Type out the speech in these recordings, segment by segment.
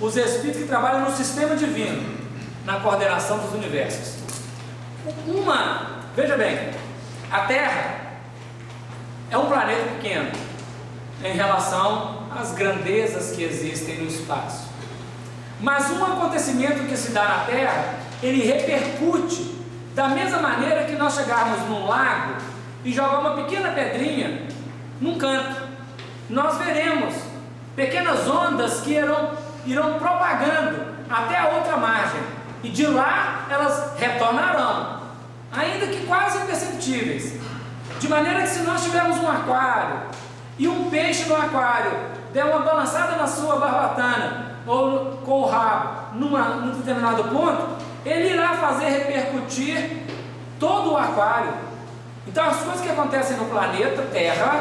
os espíritos que trabalham no sistema divino, na coordenação dos universos. Veja bem, a Terra é um planeta pequeno em relação às grandezas que existem no espaço. Mas um acontecimento que se dá na Terra, ele repercute da mesma maneira que nós chegarmos num lago e jogar uma pequena pedrinha num canto. Nós veremos pequenas ondas que irão propagando até a outra margem, e de lá elas retornarão, ainda que quase imperceptíveis. De maneira que se nós tivermos um aquário e um peixe no aquário der uma balançada na sua barbatana ou com o rabo num determinado ponto, ele irá fazer repercutir todo o aquário. Então as coisas que acontecem no planeta Terra,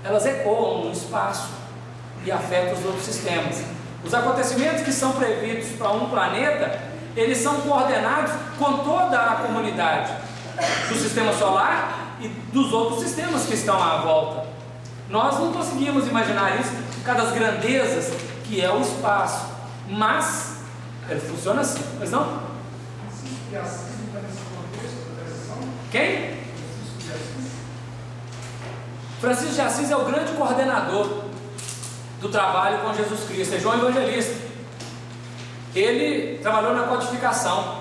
elas ecoam no espaço e afetam os outros sistemas. Os acontecimentos que são previstos para um planeta, eles são coordenados com toda a comunidade do sistema solar e dos outros sistemas que estão à volta. Nós não conseguimos imaginar isso por causa das grandezas que é o espaço, mas ele funciona assim, mas não? Quem? Francisco de Assis é o grande coordenador do trabalho com Jesus Cristo, é João Evangelista. Ele trabalhou na codificação.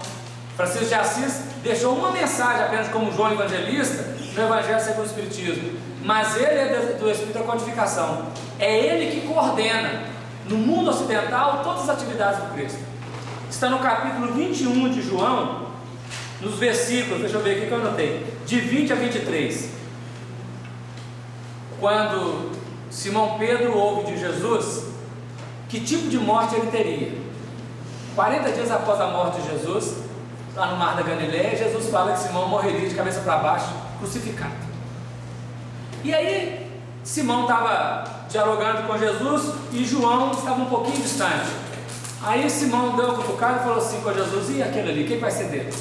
Francisco de Assis deixou uma mensagem apenas como João Evangelista no Evangelho segundo o Espiritismo, mas ele é do Espírito da codificação. É ele que coordena no mundo ocidental todas as atividades do Cristo. Está no capítulo 21 de João, nos versículos, deixa eu ver aqui que eu anotei, de 20 a 23. Quando Simão Pedro ouve de Jesus que tipo de morte ele teria. 40 dias após a morte de Jesus, lá no Mar da Galileia, Jesus fala que Simão morreria de cabeça para baixo, crucificado. E aí, Simão estava dialogando com Jesus e João estava um pouquinho distante. Aí Simão deu uma cutucada e falou assim com Jesus: e aquele ali, quem vai ser dele?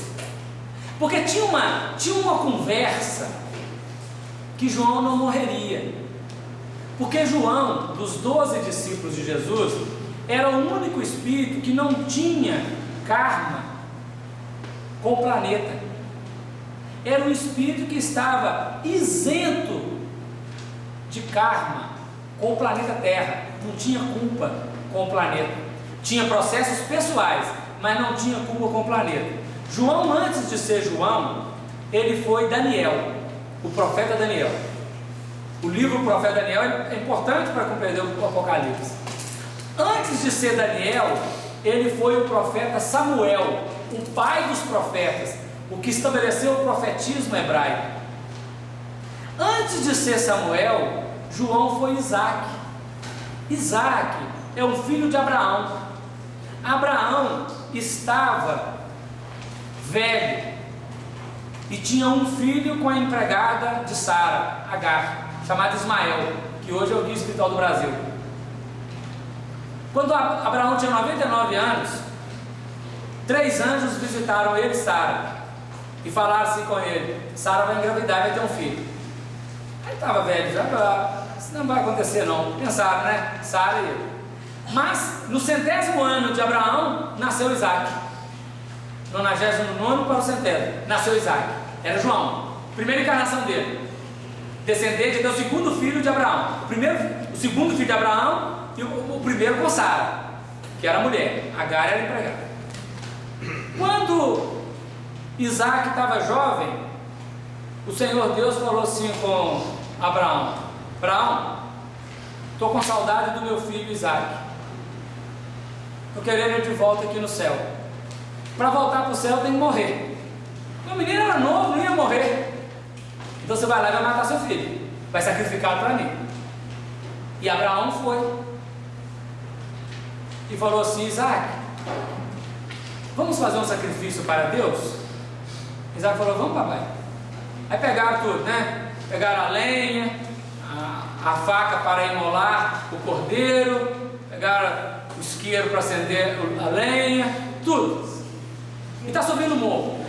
Porque tinha uma conversa que João não morreria. Porque João, dos 12 discípulos de Jesus, era o único espírito que não tinha karma com o planeta. Era um espírito que estava isento de karma com o planeta Terra, não tinha culpa com o planeta. Tinha processos pessoais, mas não tinha culpa com o planeta. João, antes de ser João, ele foi Daniel, o profeta Daniel. O livro Profeta Daniel é importante para compreender o Apocalipse. Antes de ser Daniel, ele foi o profeta Samuel, o pai dos profetas, o que estabeleceu o profetismo hebraico. Antes de ser Samuel, João foi Isaac. Isaac é um filho de Abraão. Abraão estava velho e tinha um filho com a empregada de Sara, Agar, chamado Ismael, que hoje é o guia espiritual do Brasil. Quando Abraão tinha 99 anos, 3 anjos visitaram ele e Sara e falaram assim com ele: Sara vai engravidar e vai ter um filho. Ele estava velho, já isso não vai acontecer não, pensaram, né? Sara e ele. Mas no 100º ano de Abraão nasceu Isaac. 99º para o 100º nasceu Isaac. Era João, primeira encarnação dele, descendente do segundo filho de Abraão. O segundo filho de Abraão e o primeiro com Sara, que era mulher. Agar era empregada. Quando Isaac estava jovem, o Senhor Deus falou assim com Abraão: Abraão, estou com saudade do meu filho Isaac, estou querendo ele de volta aqui no céu. Para voltar para o céu tem que morrer. O menino era novo, não ia morrer. Então você vai lá e vai matar seu filho, vai sacrificá-lo para mim. E Abraão foi e falou assim: Isaac, vamos fazer um sacrifício para Deus? Isaac falou: vamos, papai. Aí pegaram tudo, né? Pegaram a lenha, a faca para imolar o cordeiro, pegaram o isqueiro para acender a lenha, tudo. E está subindo o morro.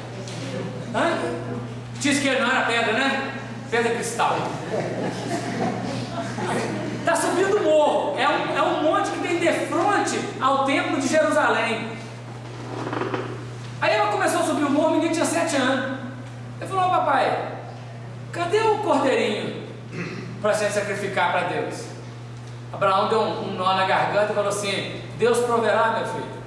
Tinha isqueiro, não era pedra, né? Pedra cristal. Está subindo o morro. É um monte que tem de frente ao templo de Jerusalém. Aí ela começou a subir o morro, o menino tinha 7 anos. Ele falou: "Ô papai, cadê o cordeirinho para a gente sacrificar para Deus?" Abraão deu um nó na garganta e falou assim: "Deus proverá, meu filho."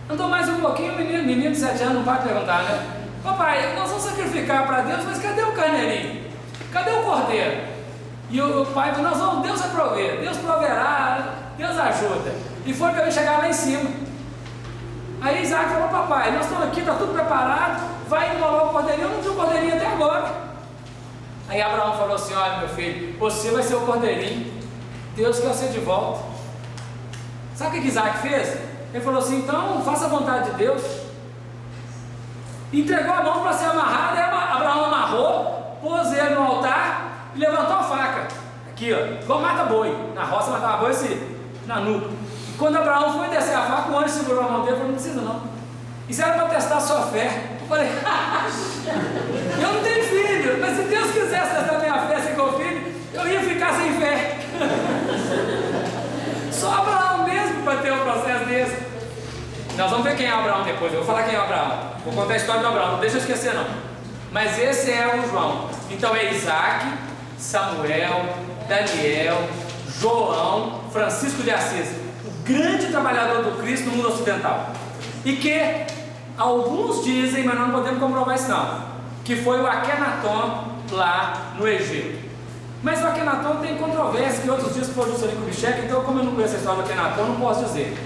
Andou mais um pouquinho, o menino de 7 anos não vai perguntar, né? "Papai, nós vamos sacrificar para Deus, mas cadê o carneirinho? Cadê o cordeiro?" E o pai falou: Deus vai prover, Deus proverá, Deus ajuda. E foi para ele chegar lá em cima. Aí Isaac falou: "Papai, nós estamos aqui, está tudo preparado, vai imolar o cordeirinho." Eu não vi o cordeirinho até agora. Aí Abraão falou assim: "Olha, meu filho, você vai ser o cordeirinho, Deus quer você de volta." Sabe o que Isaac fez? Ele falou assim: "Então faça a vontade de Deus." Entregou a mão para ser amarrado. Aí Abraão amarrou, pôs ele no altar e levantou a faca. Aqui, ó, igual mata boi. Na roça matava boi assim, na nuca. E quando Abraão foi descer a faca, o anjo segurou a mão dele e falou: "Não precisa não. Isso era para testar a sua fé." Eu falei: "Eu não tenho filho, mas se Deus quisesse testar minha fé sem com filho, eu ia ficar sem fé." Só Abraão mesmo para ter um processo desse. Nós vamos ver quem é Abraão depois. Eu vou falar quem é Abraão. Vou contar a história do Abraão, não deixa eu esquecer não. Mas esse é o João. Então é Isaac, Samuel, Daniel, João, Francisco de Assis, o grande trabalhador do Cristo no mundo ocidental. E que alguns dizem, mas nós não podemos comprovar isso não, que foi o Akenaton lá no Egito. Mas o Akenaton tem controvérsia, que outros dizem que foi o Juscelino Kubitschek. Então, como eu não conheço a história do Akenaton, não posso dizer.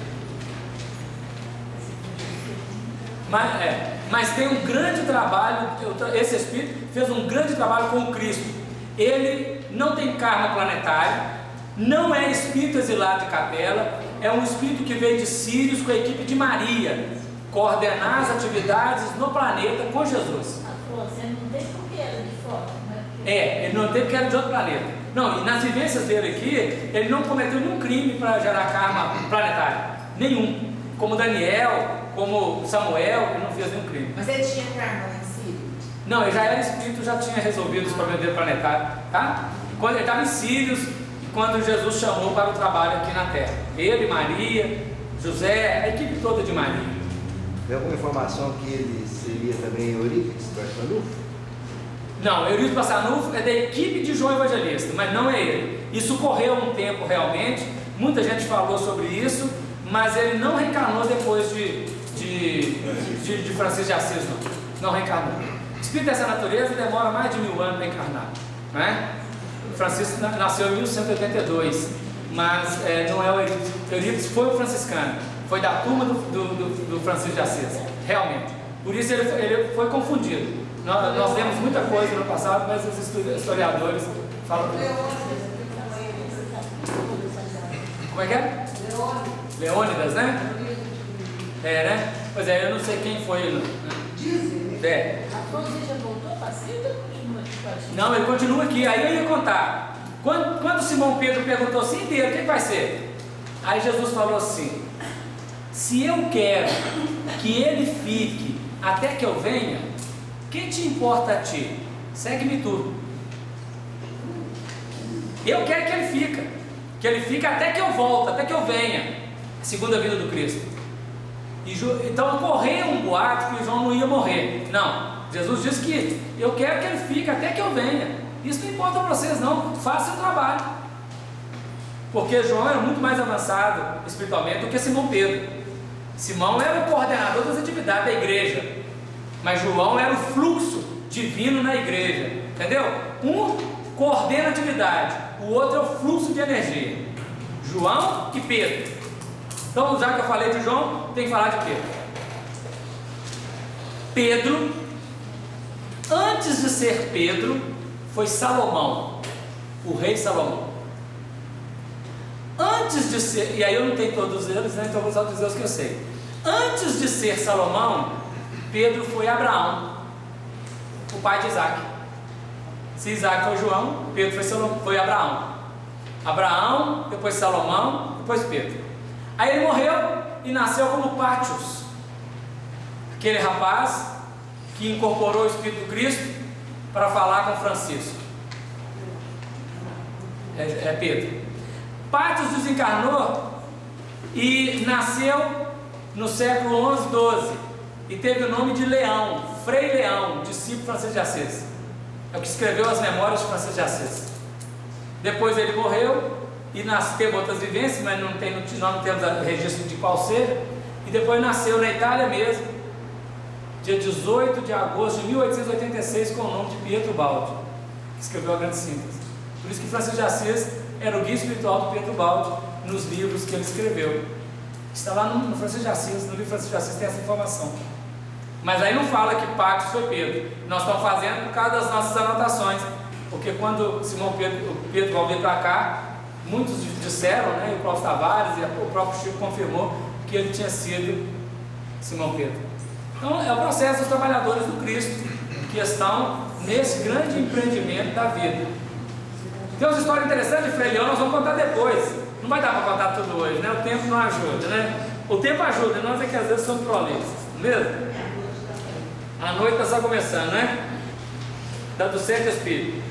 Mas tem um grande trabalho, esse espírito fez um grande trabalho com o Cristo. Ele não tem karma planetário, não é espírito exilado de Capela, é um espírito que veio de Sírios com a equipe de Maria, coordenar as atividades no planeta com Jesus. Você não tem porque era de fora, né? Ele não tem porque era de outro planeta. Não, e nas vivências dele aqui, ele não cometeu nenhum crime para gerar karma planetário, nenhum. Como Daniel, como Samuel, ele não fez nenhum crime. Mas ele tinha karma lá em Sírio? Não, ele já era espírito, já tinha resolvido os problemas dele planetário, tá? Quando ele estava em Sírios, quando Jesus chamou para o trabalho aqui na Terra. Ele, Maria, José, a equipe toda de Maria. Tem alguma informação que ele seria também Eurípides Barçanufo? Não, Eurípides Barçanufo é da equipe de João Evangelista, mas não é ele. Isso correu um tempo realmente, muita gente falou sobre isso, mas ele não reencarnou depois de Francisco de Assis, não reencarnou. Espírito dessa natureza demora mais de 1000 anos para encarnar, né? Francisco nasceu em 1182, mas não é o Eurípides. Eurípides foi o franciscano, foi da turma do Francisco de Assis, realmente. Por isso ele foi confundido. Nós lemos muita coisa no passado, mas os historiadores falam. Como é que é? Leônidas, né? Né? Pois é, eu não sei quem foi ele. Né? Afonso já voltou para Síria ou continua aqui com a gente? Não, ele continua aqui. Aí eu ia contar. Quando Simão Pedro perguntou assim: "Deus, o que vai ser?" Aí Jesus falou assim: "Se eu quero que ele fique até que eu venha, quem te importa a ti? Segue-me tu." Eu quero que ele fique até que eu volte, até que eu venha. A segunda vinda do Cristo. Então correu um boato que João não ia morrer. Não, Jesus disse que eu quero que ele fique até que eu venha. Isso não importa para vocês não, faça o trabalho. Porque João era muito mais avançado espiritualmente do que Simão Pedro. Simão era o coordenador das atividades da igreja, mas João era o fluxo divino na igreja, entendeu? Um coordena a atividade, o outro é o fluxo de energia. João e Pedro. Então, já que eu falei de João, tem que falar de Pedro. Pedro, antes de ser Pedro, foi Salomão, o rei Salomão. Antes de ser, e aí eu não tenho todos eles, né, então eu vou só dizer os que eu sei. Antes de ser Salomão, Pedro foi Abraão, o pai de Isaac. Se Isaac foi João, Pedro foi Abraão. Abraão, depois Salomão, depois Pedro. Aí ele morreu e nasceu como Pátios, aquele rapaz que incorporou o Espírito do Cristo para falar com Francisco. É Pedro. Pátios desencarnou e nasceu no século XI, XII, e teve o nome de Leão, Frei Leão, discípulo de Francisco de Assis. É o que escreveu as Memórias de Francisco de Assis. Depois ele morreu e teve outras vivências, mas nós não temos registro de qual seja. E depois nasceu na Itália mesmo, dia 18 de agosto de 1886, com o nome de Pietro Baldi, que escreveu a Grande Síntese. Por isso que Francisco de Assis era o guia espiritual do Pietro Baldi nos livros que ele escreveu. Está lá no Francisco de Assis, no livro Francisco de Assis tem essa informação. Mas aí não fala que Pátios foi Pedro. Nós estamos fazendo por causa das nossas anotações, porque quando Pedro vai vir para cá, muitos disseram, né, o próprio Tavares e o próprio Chico confirmou que ele tinha sido Simão Pedro. Então é o processo dos trabalhadores do Cristo que estão nesse grande empreendimento da vida. Tem umas histórias interessantes de Frei Leão, nós vamos contar depois. Não vai dar para contar tudo hoje, né? O tempo não ajuda, né? O tempo ajuda, nós é que às vezes somos prolixos, não é mesmo? A noite está só começando, né? Da do Sete Espírito.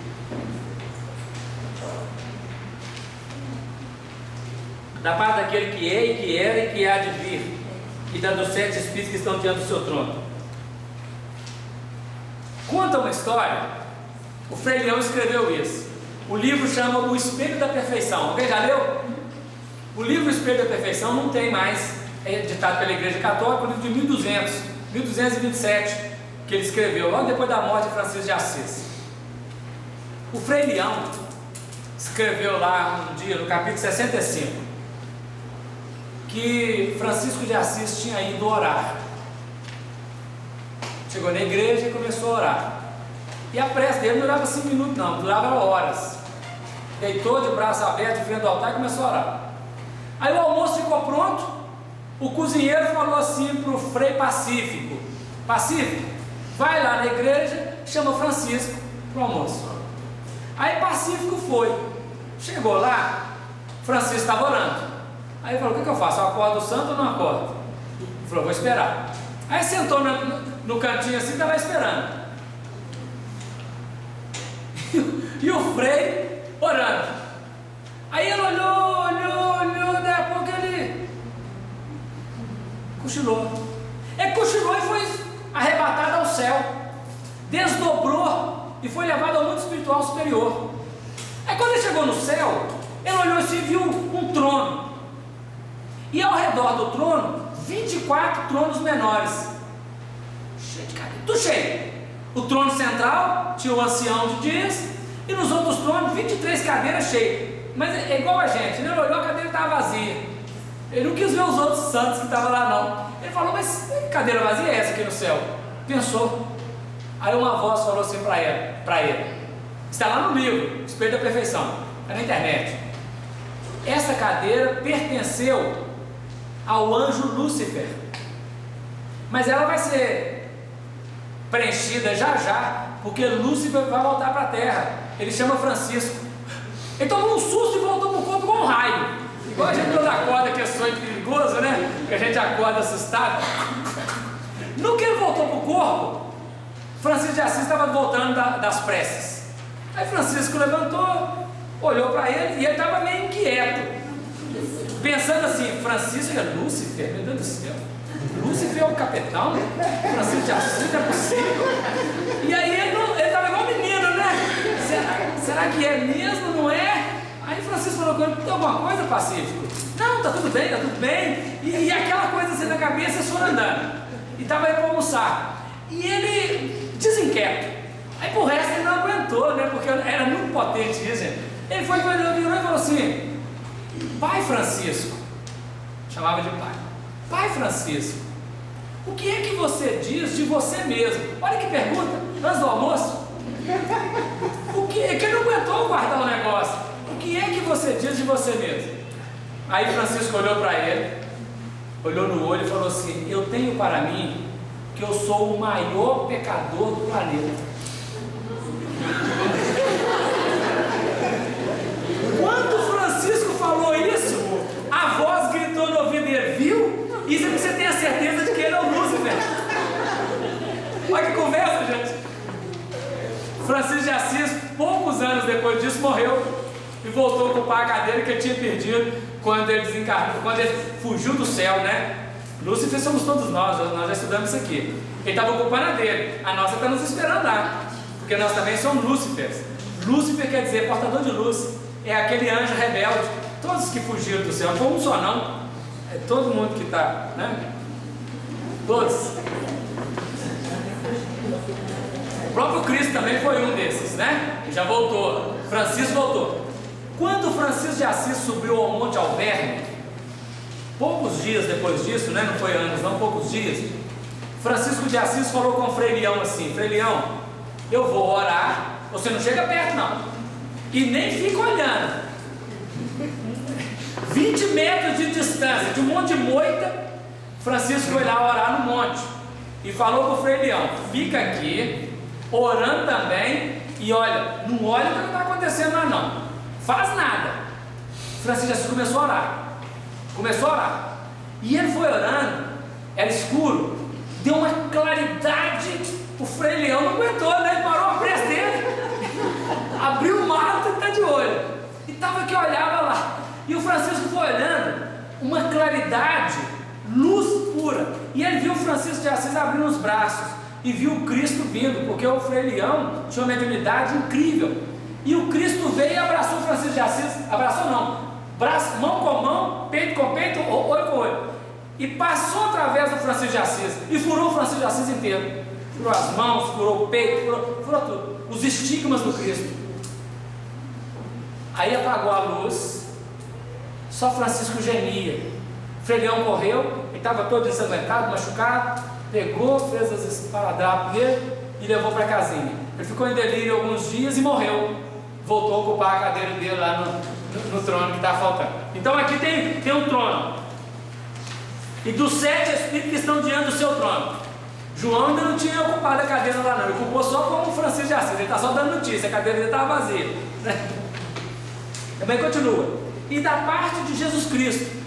Da parte daquele que é e que era e que há de vir, e da dos sete espíritos que estão diante do seu trono. Conta uma história, o Frei Leão escreveu isso. O livro chama O Espelho da Perfeição. Alguém já leu? O livro O Espelho da Perfeição não tem mais, é ditado pela Igreja Católica, o livro de 1227, que ele escreveu logo depois da morte de Francisco de Assis. O Frei Leão escreveu lá um dia, no capítulo 65, que Francisco de Assis tinha ido orar. Chegou na igreja e começou a orar. E a prece dele não durava 5 minutos não, durava horas. Deitou de braço aberto em frente ao altar e começou a orar. Aí o almoço ficou pronto. O cozinheiro falou assim para o Frei Pacífico: Pacífico, vai lá na igreja, chama Francisco para o almoço. Aí Pacífico foi. Chegou lá, Francisco estava orando. Aí ele falou: o que eu faço? Eu acordo o santo ou não acordo? Ele falou: vou esperar. Aí sentou no cantinho assim, estava esperando. E o Frei orando. Aí ele olhou, daí a pouco ele cochilou. Ele cochilou e foi arrebatado ao céu, desdobrou e foi levado ao mundo espiritual superior. Aí quando ele chegou no céu, ele olhou assim e viu um trono. E ao redor do trono, 24 tronos menores, cheio de cadeira, tudo cheio. O trono central tinha o ancião de dias, e nos outros tronos 23 cadeiras cheias. Mas é igual a gente, né? Ele olhou, a cadeira estava vazia. Ele não quis ver os outros santos que estavam lá não. Ele falou: mas que cadeira vazia é essa aqui no céu? Pensou. Aí uma voz falou assim para ele, está lá no livro Espelho da Perfeição, está na internet. Essa cadeira pertenceu ao anjo Lúcifer, mas ela vai ser preenchida já, porque Lúcifer vai voltar para a terra. Ele chama Francisco. Ele tomou um susto e voltou para o corpo com um raio, igual a gente quando acorda que é sonho perigoso, né? Que a gente acorda assustado. No que ele voltou para o corpo, Francisco de Assis estava voltando das preces. Aí Francisco levantou, olhou para ele e ele estava meio inquieto, pensando assim: Francisco é Lúcifer? Meu Deus do céu, Lúcifer é o capitão? Francisco de Assis é possível? E aí ele estava igual menino, né? Será que é mesmo, não é? Aí Francisco falou com ele: tem alguma coisa, Pacífico? Não, tá tudo bem. E aquela coisa assim na cabeça, eles foram andando. E estava aí para almoçar. E ele desinquieto. Aí por resto ele não aguentou, né? Porque era muito potente isso, gente. Ele foi, virou e falou assim: Pai Francisco, chamava de pai. Pai Francisco, o que é que você diz de você mesmo? Olha que pergunta, antes do almoço. O que é que ele não aguentou guardar o negócio? O que é que você diz de você mesmo? Aí Francisco olhou para ele, olhou no olho e falou assim: eu tenho para mim que eu sou o maior pecador do planeta. Quando Francisco falou isso, a voz gritou no ouvido dele: viu? Isso é que você tem a certeza de que ele é o Lúcifer. Olha que conversa, gente. Francisco de Assis, poucos anos depois disso, morreu e voltou a ocupar a cadeira que ele tinha perdido quando ele desencarnou, quando ele fugiu do céu, né? Lúcifer somos todos nós já estudamos isso aqui. Ele estava ocupando a dele, a nossa está nos esperando lá, porque nós também somos Lúcifers. Lúcifer quer dizer portador de luz, é aquele anjo rebelde. Todos que fugiram do céu, não foi um só não, é todo mundo que está, né? Todos. O próprio Cristo também foi um desses, né? E já voltou. Francisco voltou. Quando Francisco de Assis subiu ao Monte Alverne, poucos dias depois disso, né? Não foi anos, não, poucos dias, Francisco de Assis falou com o Frei Leão assim: Frei Leão, eu vou orar, você não chega perto não, e nem fica olhando. 20 metros de distância, de um monte de moita, Francisco foi lá orar no monte e falou com o Frei Leão: fica aqui, orando também, e olha, não olha o que está acontecendo lá não, faz nada. Francisco de Assis começou a orar, e ele foi orando, era escuro, deu uma claridade, o Frei Leão não aguentou, né? Ele parou a pressa dele, abriu o mato e está de olho, e estava que olhava lá, e o Francisco foi olhando, uma claridade, luz pura, e ele viu o Francisco de Assis abrindo os braços, e viu o Cristo vindo, porque o Frei Leão tinha uma mediunidade incrível, e o Cristo veio e abraçou o Francisco de Assis, abraçou não, braço, mão com mão, peito com peito, olho com olho, e passou através do Francisco de Assis, e furou o Francisco de Assis inteiro, furou as mãos, furou o peito, furou tudo, os estigmas do Cristo. Aí apagou a luz, só Francisco gemia. Frei Leão correu, ele estava todo ensanguentado, machucado, pegou, fez as esparadrapos dele e levou para a casinha. Ele ficou em delírio alguns dias e morreu, voltou a ocupar a cadeira dele lá no trono que está faltando. Então aqui tem um trono, e dos 7 espíritos que estão diante do seu trono, João ainda não tinha ocupado a cadeira lá não, ele ocupou só como Francisco de Assis, ele está só dando notícia, a cadeira dele estava vazia, né? Também continua, e da parte de Jesus Cristo,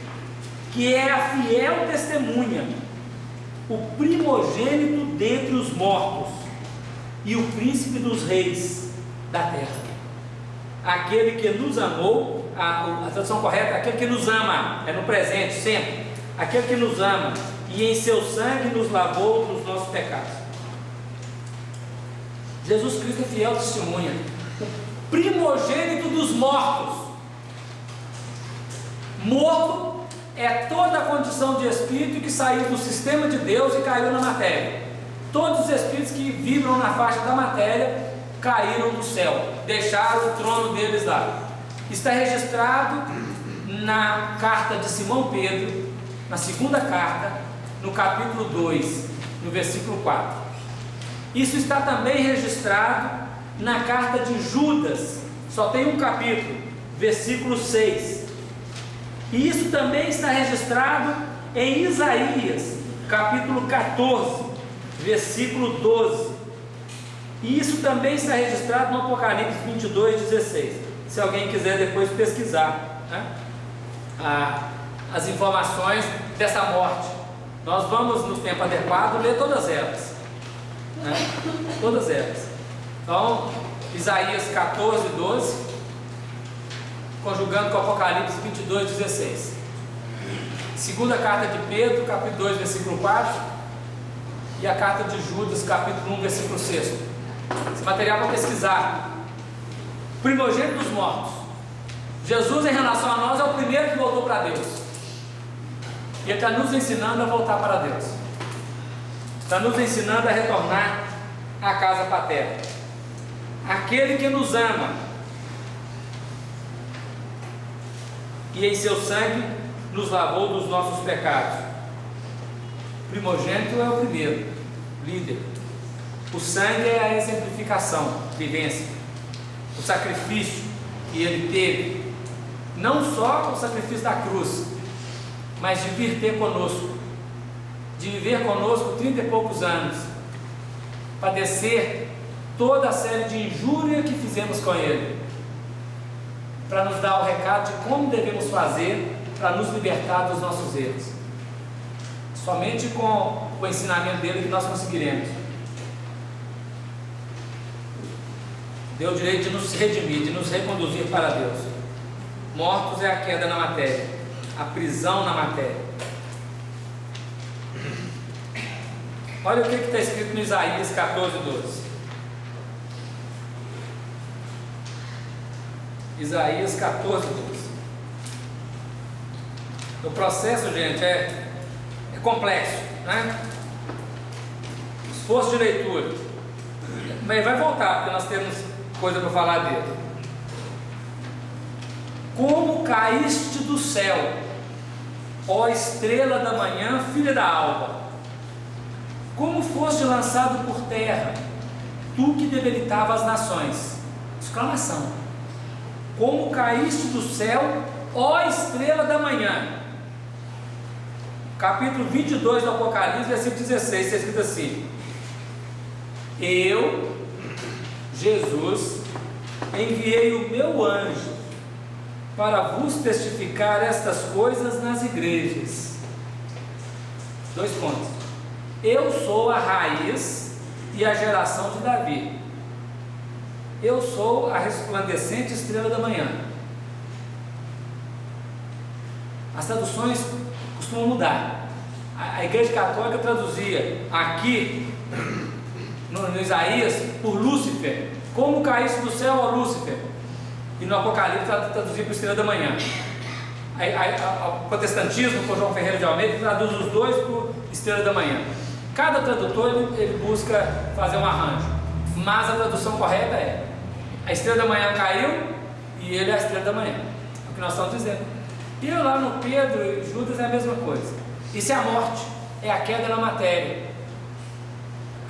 que é a fiel testemunha, o primogênito dentre os mortos, e o príncipe dos reis da terra, aquele que nos amou, a tradução correta, aquele que nos ama, é no presente, sempre, aquele que nos ama, e em seu sangue nos lavou dos nossos pecados. Jesus Cristo é fiel testemunha, o primogênito dos mortos. Morto é toda a condição de espírito que saiu do sistema de Deus e caiu na matéria. Todos os espíritos que vibram na faixa da matéria caíram do céu, deixaram o trono deles lá. Está registrado na carta de Simão Pedro, na segunda carta, no capítulo 2, no versículo 4. Isso está também registrado na carta de Judas, só tem um capítulo, versículo 6. E isso também está registrado em Isaías, capítulo 14, versículo 12. E isso também está registrado no Apocalipse 22, 16. Se alguém quiser depois pesquisar, né, as informações dessa morte, nós vamos no tempo adequado ler todas elas, né? Todas elas. Então, Isaías 14, 12, conjugando com Apocalipse 22, 16. Segunda carta de Pedro, capítulo 2, versículo 4, e a carta de Judas, capítulo 1, versículo 6. Esse material para pesquisar. Primogênito dos mortos. Jesus, em relação a nós, é o primeiro que voltou para Deus. E Ele está nos ensinando a voltar para Deus. Está nos ensinando a retornar à casa paterna. Aquele que nos ama e em seu sangue nos lavou dos nossos pecados. Primogênito é o primeiro, líder. O sangue é a exemplificação, vivência, o sacrifício que Ele teve, não só o sacrifício da cruz, mas de vir ter conosco, de viver conosco 30 e poucos anos, padecer toda a série de injúria que fizemos com Ele, para nos dar o recado de como devemos fazer para nos libertar dos nossos erros. Somente com o ensinamento dele que nós conseguiremos. Deu o direito de nos redimir, de nos reconduzir para Deus. Mortos é a queda na matéria, a prisão na matéria. Olha o que está escrito no Isaías 14:12. Isaías 14:12. O processo, gente, é complexo, né? Esforço de leitura. Mas vai voltar, porque nós temos coisa para falar dele. Como caíste do céu, ó estrela da manhã, filha da alva, como foste lançado por terra, tu que debilitava as nações. Exclamação. Como caíste do céu, ó estrela da manhã. Capítulo 22 do Apocalipse, versículo 16, está escrito assim: eu, Jesus, enviei o meu anjo para vos testificar estas coisas nas igrejas. 2 pontos. Eu sou a raiz e a geração de Davi. Eu sou a resplandecente estrela da manhã. As traduções costumam mudar. A Igreja Católica traduzia aqui no Isaías por Lúcifer. Como caísse do céu, ó Lúcifer. E no Apocalipse traduzia por estrela da manhã. O protestantismo, por João Ferreira de Almeida, traduz os dois por estrela da manhã. Cada tradutor ele busca fazer um arranjo, mas a tradução correta é: a estrela da manhã caiu e ele é a estrela da manhã. É o que nós estamos dizendo. E lá no Pedro e Judas é a mesma coisa. Isso é a morte, é a queda na matéria.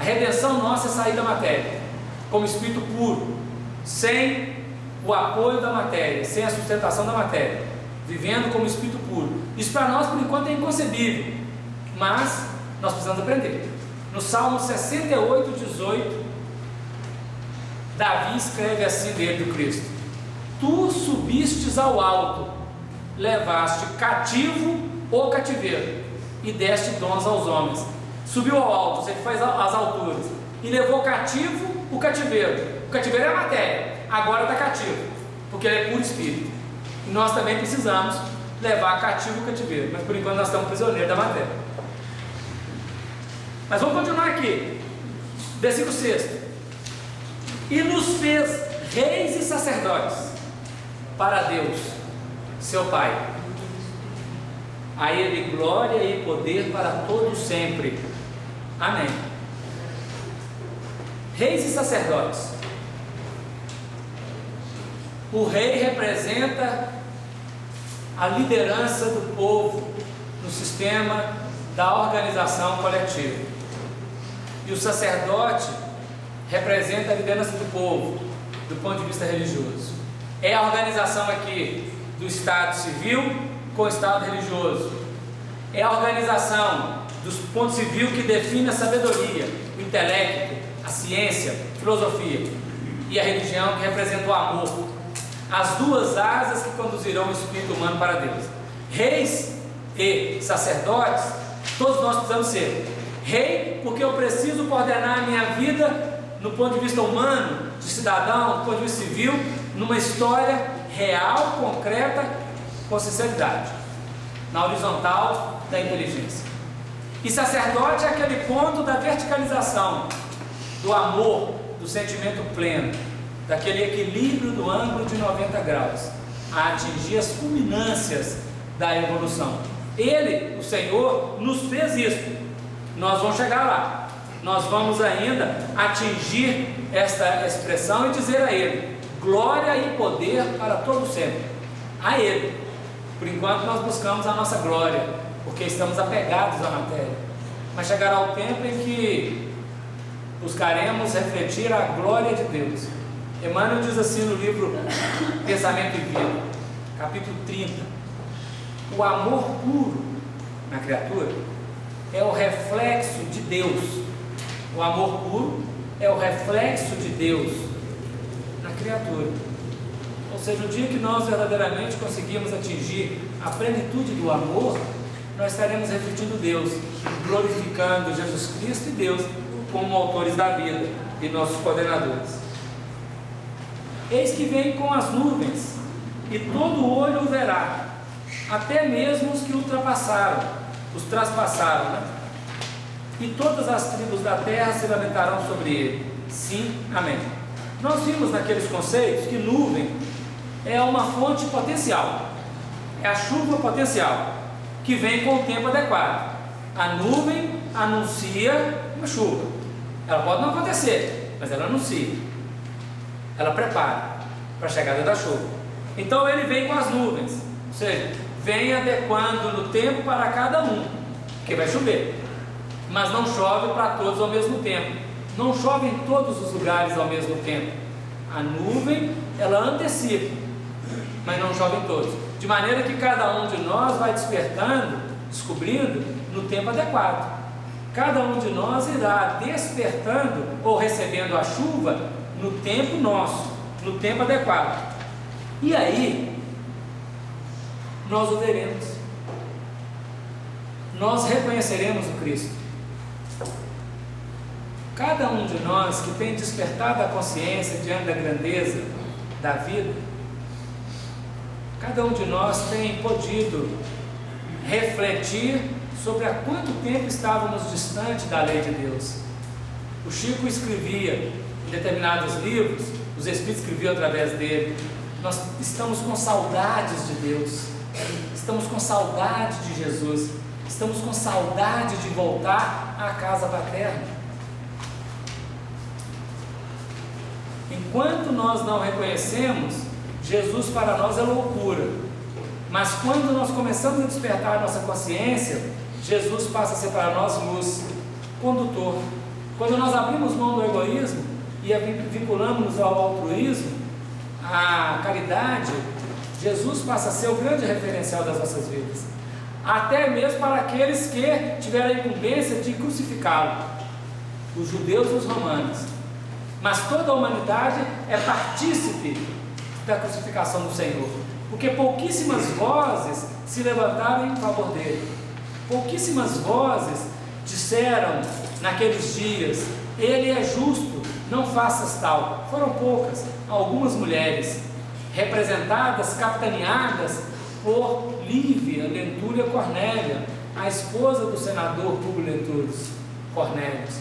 A redenção nossa é sair da matéria como espírito puro, sem o apoio da matéria, sem a sustentação da matéria, vivendo como espírito puro. Isso para nós por enquanto é inconcebível, mas nós precisamos aprender. No Salmo 68:18, Davi escreve assim dele, do Cristo: tu subistes ao alto, levaste cativo o cativeiro e deste dons aos homens. Subiu ao alto, você faz as alturas, e levou cativo o cativeiro. O cativeiro é a matéria, agora está cativo, porque ele é puro espírito. E nós também precisamos levar cativo o cativeiro, mas por enquanto nós estamos prisioneiros da matéria. Mas vamos continuar aqui, versículo 6. E nos fez reis e sacerdotes para Deus, seu Pai. A Ele glória e poder para todos sempre. Amém. Reis e sacerdotes. O rei representa a liderança do povo no sistema da organização coletiva. E o sacerdote representa a liderança do povo do ponto de vista religioso. É a organização aqui do Estado civil com o Estado religioso. É a organização do ponto civil que define a sabedoria, o intelecto, a ciência, a filosofia, e a religião que representa o amor, as duas asas que conduzirão o espírito humano para Deus. Reis e sacerdotes, todos nós precisamos ser. Rei, porque eu preciso coordenar a minha vida no ponto de vista humano, de cidadão, do ponto de vista civil, numa história real, concreta, com sinceridade, na horizontal da inteligência. E sacerdote é aquele ponto da verticalização, do amor, do sentimento pleno, daquele equilíbrio do ângulo de 90 graus, a atingir as culminâncias da evolução. Ele, o Senhor, nos fez isso. Nós vamos chegar lá. Nós vamos ainda atingir esta expressão e dizer a Ele: glória e poder para todo sempre. A Ele. Por enquanto nós buscamos a nossa glória, porque estamos apegados à matéria. Mas chegará o tempo em que buscaremos refletir a glória de Deus. Emmanuel diz assim no livro Pensamento e Vida, capítulo 30: o amor puro na criatura é o reflexo de Deus. O amor puro é o reflexo de Deus na criatura. Ou seja, o dia que nós verdadeiramente conseguimos atingir a plenitude do amor, nós estaremos refletindo Deus, glorificando Jesus Cristo e Deus como autores da vida e nossos coordenadores. Eis que vem com as nuvens, e todo olho o verá, até mesmo os que os traspassaram, né? E todas as tribos da terra se lamentarão sobre ele. Sim, amém. Nós vimos naqueles conceitos que nuvem é uma fonte potencial, é a chuva potencial, que vem com o tempo adequado. A nuvem anuncia uma chuva. Ela pode não acontecer, mas ela anuncia, ela prepara para a chegada da chuva. Então ele vem com as nuvens, ou seja, vem adequando no tempo para cada um, porque vai chover, mas não chove para todos ao mesmo tempo, não chove em todos os lugares ao mesmo tempo. A nuvem, ela antecipa, mas não chove em todos, de maneira que cada um de nós vai descobrindo no tempo adequado. Cada um de nós irá despertando ou recebendo a chuva no tempo nosso, no tempo adequado. E aí, nós o veremos, nós reconheceremos o Cristo. Cada um de nós que tem despertado a consciência diante da grandeza da vida, cada um de nós tem podido refletir sobre há quanto tempo estávamos distante da lei de Deus. O Chico escrevia em determinados livros, os Espíritos escreviam através dele. Nós estamos com saudades de Deus, estamos com saudade de Jesus, estamos com saudade de voltar à casa paterna. Enquanto nós não reconhecemos, Jesus para nós é loucura, mas quando nós começamos a despertar a nossa consciência, Jesus passa a ser para nós luz, condutor. Quando nós abrimos mão do egoísmo e vinculamos-nos ao altruísmo, à caridade, Jesus passa a ser o grande referencial das nossas vidas, até mesmo para aqueles que tiveram a incumbência de crucificá-lo, os judeus e os romanos. Mas toda a humanidade é partícipe da crucificação do Senhor, porque pouquíssimas vozes se levantaram em favor dele. Pouquíssimas vozes disseram naqueles dias: ele é justo, não faças tal. Foram poucas, algumas mulheres, representadas, capitaneadas por Lívia Lentúria Cornélia, a esposa do senador Públio Lentúrios Cornélios.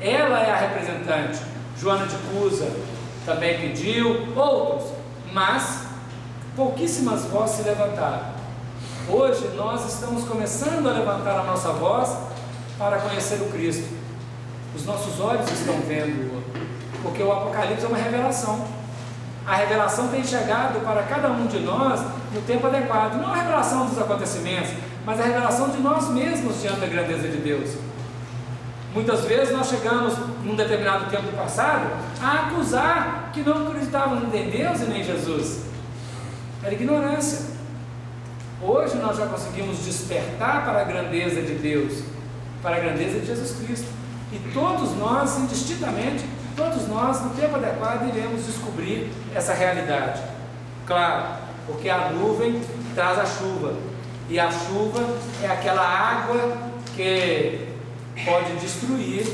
Ela é a representante. Joana de Cusa também pediu, outros, mas pouquíssimas vozes se levantaram. Hoje nós estamos começando a levantar a nossa voz para conhecer o Cristo. Os nossos olhos estão vendo, porque o Apocalipse é uma revelação. A revelação tem chegado para cada um de nós no tempo adequado. Não a revelação dos acontecimentos, mas a revelação de nós mesmos diante da grandeza de Deus. Muitas vezes nós chegamos, num determinado tempo passado, a acusar que não acreditávamos nem em Deus e nem em Jesus. Era ignorância. Hoje nós já conseguimos despertar para a grandeza de Deus, para a grandeza de Jesus Cristo. E todos nós, indistintamente, todos nós, no tempo adequado, iremos descobrir essa realidade. Claro, porque a nuvem traz a chuva, e a chuva é aquela água que pode destruir,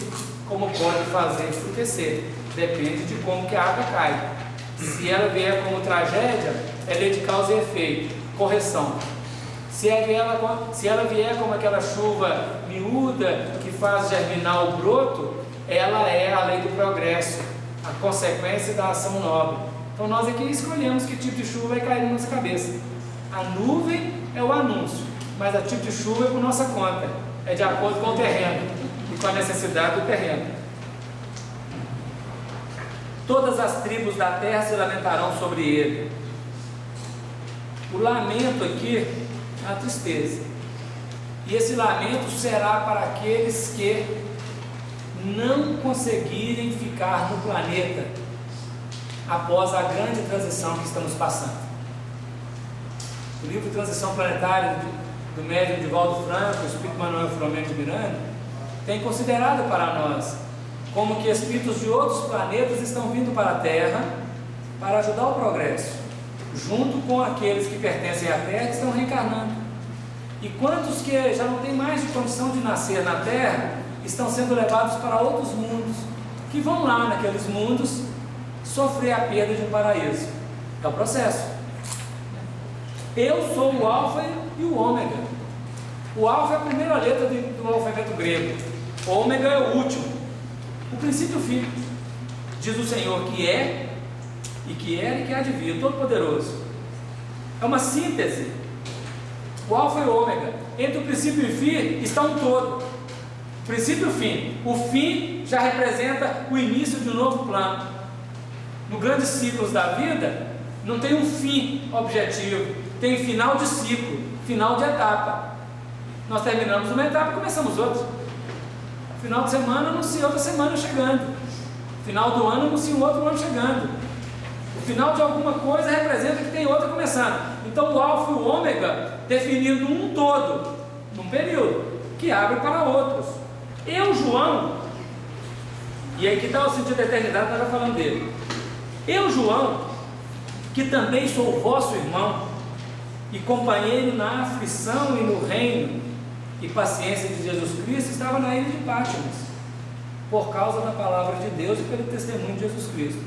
como pode fazer enfrutecer. Depende de como que a água cai. Se ela vier como tragédia, é lei de causa e efeito, correção. Se ela vier como aquela chuva miúda que faz germinar o broto, ela é a lei do progresso, a consequência da ação nobre. Então nós aqui escolhemos que tipo de chuva vai cair na nossa cabeça. A nuvem é o anúncio, mas a tipo de chuva é por nossa conta, é de acordo com o terreno e com a necessidade do terreno. Todas as tribos da terra se lamentarão sobre ele. O lamento aqui é a tristeza, e esse lamento será para aqueles que não conseguirem ficar no planeta após a grande transição que estamos passando. O livro Transição Planetária do médium Divaldo Franco, o espírito Manuel Filomeno de Miranda, tem considerado para nós como que espíritos de outros planetas estão vindo para a Terra para ajudar o progresso, junto com aqueles que pertencem à Terra que estão reencarnando. E quantos que já não têm mais de condição de nascer na Terra estão sendo levados para outros mundos, que vão lá naqueles mundos sofrer a perda de um paraíso. É o processo. Eu sou o alfa e o ômega. O alfa é a primeira letra do alfabeto grego. O ômega é o último. O princípio e o fim. Diz o Senhor que é, e que era e que há de vir, Todo-Poderoso. É uma síntese. O alfa e o ômega. Entre o princípio e o fim está um todo. Princípio e o fim. O fim já representa o início de um novo plano. No grandes ciclos da vida, não tem um fim objetivo, tem final de ciclo, final de etapa. Nós terminamos uma etapa e começamos outra. Final de semana anuncia outra semana chegando. Final do ano anuncia um outro ano chegando. O final de alguma coisa representa que tem outra começando. Então o alfa e o ômega definindo um todo, num período, que abre para outros. Eu, João, e aí que está o sentido da eternidade, nós já falando dele. Eu, João, que também sou vosso irmão e companheiro na aflição e no reino e paciência de Jesus Cristo, estava na ilha de Patmos, por causa da palavra de Deus e pelo testemunho de Jesus Cristo.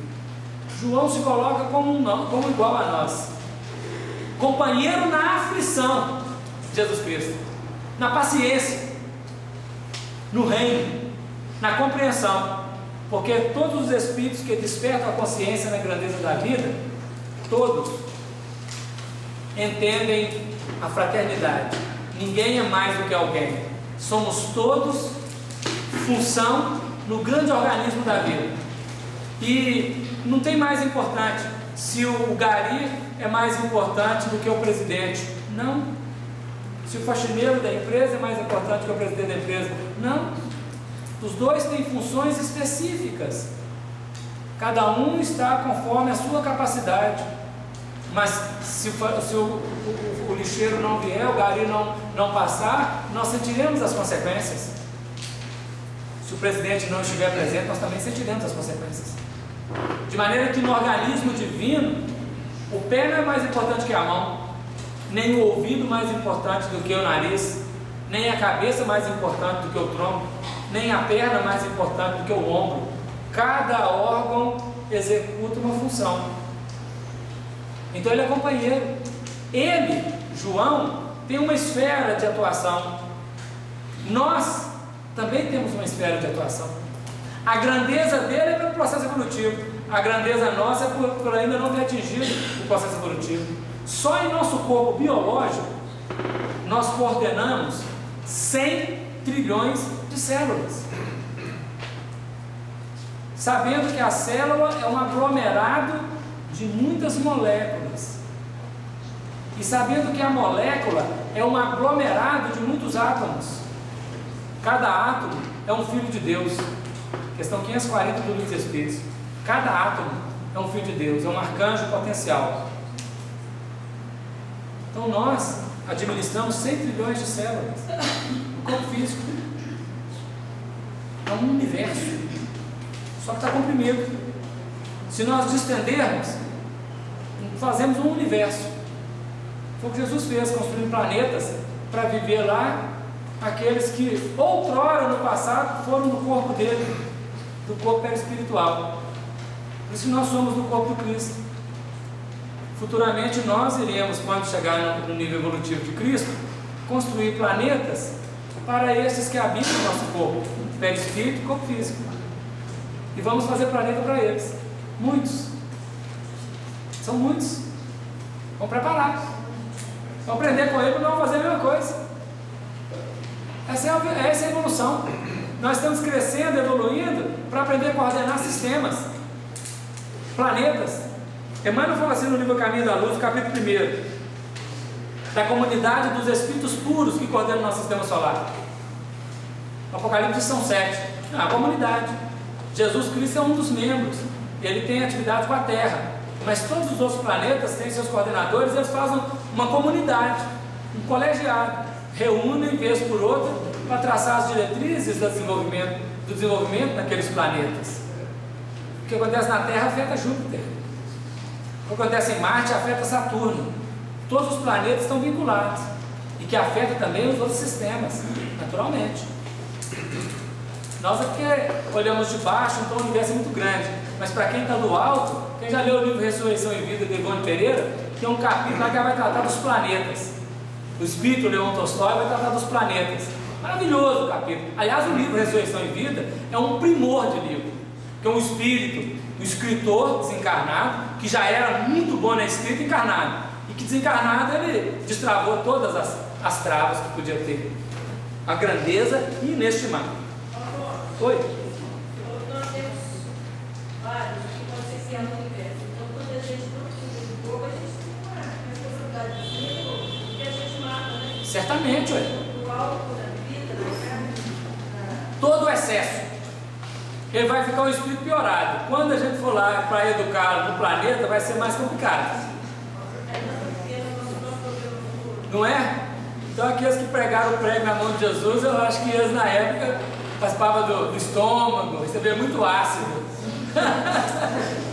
João se coloca como igual a nós, companheiro na aflição de Jesus Cristo, na paciência, no reino, na compreensão, porque todos os espíritos que despertam a consciência na grandeza da vida, todos entendem a fraternidade. Ninguém é mais do que alguém. Somos todos função no grande organismo da vida. E não tem mais importante se o gari é mais importante do que o presidente. Não. Se o faxineiro da empresa é mais importante que o presidente da empresa. Não. Os dois têm funções específicas. Cada um está conforme a sua capacidade. Mas se o lixeiro não vier, o gari não passar, nós sentiremos as consequências. Se o presidente não estiver presente, nós também sentiremos as consequências. De maneira que no organismo divino, o pé não é mais importante que a mão, nem o ouvido mais importante do que o nariz, nem a cabeça mais importante do que o tronco, nem a perna mais importante do que o ombro. Cada órgão executa uma função. Então ele é companheiro. Ele, João, tem uma esfera de atuação. Nós também temos uma esfera de atuação. A grandeza dele é pelo processo evolutivo. A grandeza nossa é por ainda não ter atingido o processo evolutivo. Só em nosso corpo biológico nós coordenamos 100 trilhões de células. Sabendo que a célula é um aglomerado de muitas moléculas. E sabendo que a molécula é um aglomerado de muitos átomos. Cada átomo é um filho de Deus. Questão 540 do Livro dos Espíritos. Cada átomo é um filho de Deus, é um arcanjo potencial. Então nós administramos 100 trilhões de células no corpo físico. É um universo, só que está comprimido. Se nós distendermos, fazemos um universo. Foi o que Jesus fez, construindo planetas para viver lá aqueles que outrora no passado foram no corpo dele, do corpo perispiritual. Por isso nós somos do corpo do Cristo. Futuramente nós iremos, quando chegar no nível evolutivo de Cristo, construir planetas para esses que habitam o nosso corpo, perispírito e corpo físico. E vamos fazer planeta para eles. Muitos. São muitos. Vamos preparar. Vamos aprender com ele, não vamos fazer a mesma coisa. Essa é a evolução. Nós estamos crescendo, evoluindo para aprender a coordenar sistemas, planetas. Emmanuel fala assim no livro Caminho da Luz, capítulo 1, da comunidade dos espíritos puros que coordenam o nosso sistema solar. No Apocalipse são 7. A comunidade. Jesus Cristo é um dos membros. Ele tem atividade com a Terra. Mas todos os outros planetas têm seus coordenadores. Eles fazem uma comunidade, um colegiado. Reúnem vez por outra para traçar as diretrizes do desenvolvimento naqueles planetas. O que acontece na Terra afeta Júpiter. O que acontece em Marte afeta Saturno. Todos os planetas estão vinculados. E que afeta também os outros sistemas, naturalmente. Nós é porque olhamos de baixo, então o universo é muito grande. Mas para quem está do alto, quem já leu o livro Ressurreição e Vida de Ivone Pereira, tem um capítulo lá que vai tratar dos planetas. O espírito Leon Tolstói vai tratar dos planetas. Maravilhoso o capítulo. Aliás, o livro Ressurreição e Vida é um primor de livro, que é um espírito, um escritor desencarnado, que já era muito bom na escrita, encarnado, e que desencarnado ele destravou todas as travas que podia ter. A grandeza inestimável. Oi? Nós temos vários que vocês se no universo. Então, quando a gente não precisa de pouco, a gente tem uma responsabilidade de que a gente mata, né? Certamente, ué. No álcool, na vida, na carne. Todo o excesso, ele vai ficar um espírito piorado. Quando a gente for lá para educá-lo no planeta, vai ser mais complicado. Não é? Então aqueles que pregaram o prego na mão de Jesus, eu acho que eles na época participavam do estômago, recebiam muito ácido.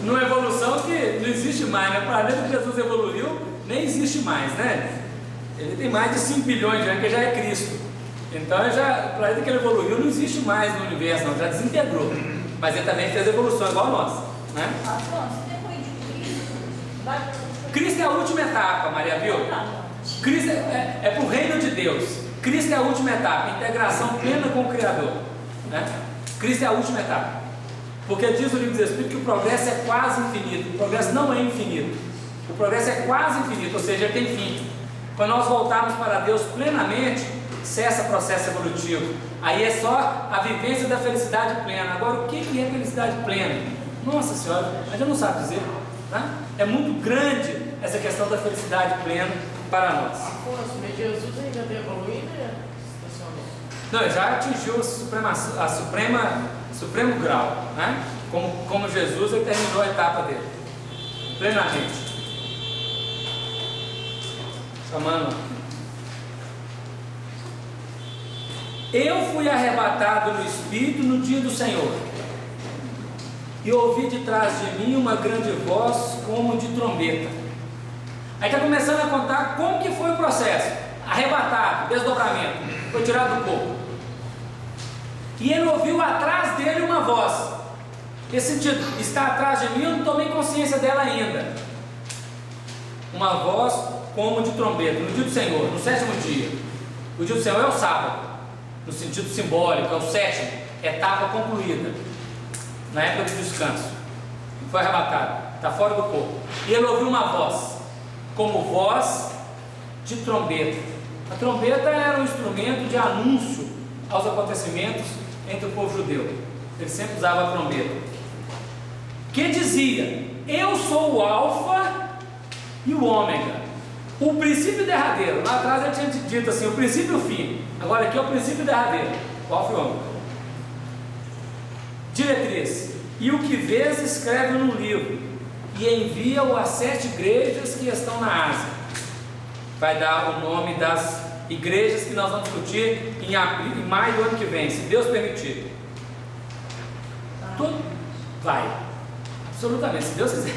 Numa evolução que não existe mais, né? O planeta que Jesus evoluiu nem existe mais, né? Ele tem mais de 5 bilhões de anos, que já é Cristo. Então o planeta que ele evoluiu não existe mais no universo, não, já desintegrou. Mas ele também fez evolução igual a nós, né? Afonso, depois de Cristo, vai para Cristo é a última etapa, Maria, viu? Cristo é para o reino de Deus. Cristo é a última etapa, integração plena com o Criador, né? Cristo é a última etapa, porque diz o livro dos Espíritos que o progresso é quase infinito. O progresso não é infinito, o progresso é quase infinito, ou seja, ele tem fim. Quando nós voltarmos para Deus plenamente, cessa o processo evolutivo. Aí é só a vivência da felicidade plena. Agora, o que é felicidade plena? Nossa Senhora, a gente não sabe dizer, tá? É muito grande essa questão da felicidade plena para nós. Afonso, mas Jesus ainda está evoluindo, né? Não, ele já atingiu supremo grau, né? Como Jesus, ele terminou a etapa dele plenamente. Chamando. Eu fui arrebatado no Espírito no dia do Senhor, e ouvi de trás de mim uma grande voz como de trombeta. Aí está começando a contar como que foi o processo. Arrebatado, desdobramento, foi tirado do corpo. E ele ouviu atrás dele uma voz. Esse sentido, está atrás de mim, eu não tomei consciência dela ainda. Uma voz como de trombeta, no dia do Senhor, no 7º dia. O dia do Senhor é o sábado, no sentido simbólico, é o 7º, etapa concluída, na época do descanso. Foi arrebatado, está fora do corpo. E ele ouviu uma voz, como voz de trombeta. A trombeta era um instrumento de anúncio aos acontecimentos entre o povo judeu. Ele sempre usava a trombeta, que dizia: eu sou o alfa e o ômega, o princípio e derradeiro. Lá atrás ele tinha dito assim, o princípio e o fim. Agora aqui é o princípio e derradeiro, o alfa e o ômega. Diretriz: e o que vês escreve num livro e envia-o às 7 igrejas que estão na Ásia. Vai dar o nome das igrejas que nós vamos discutir em maio do ano que vem, se Deus permitir. Tudo vai, absolutamente, se Deus quiser.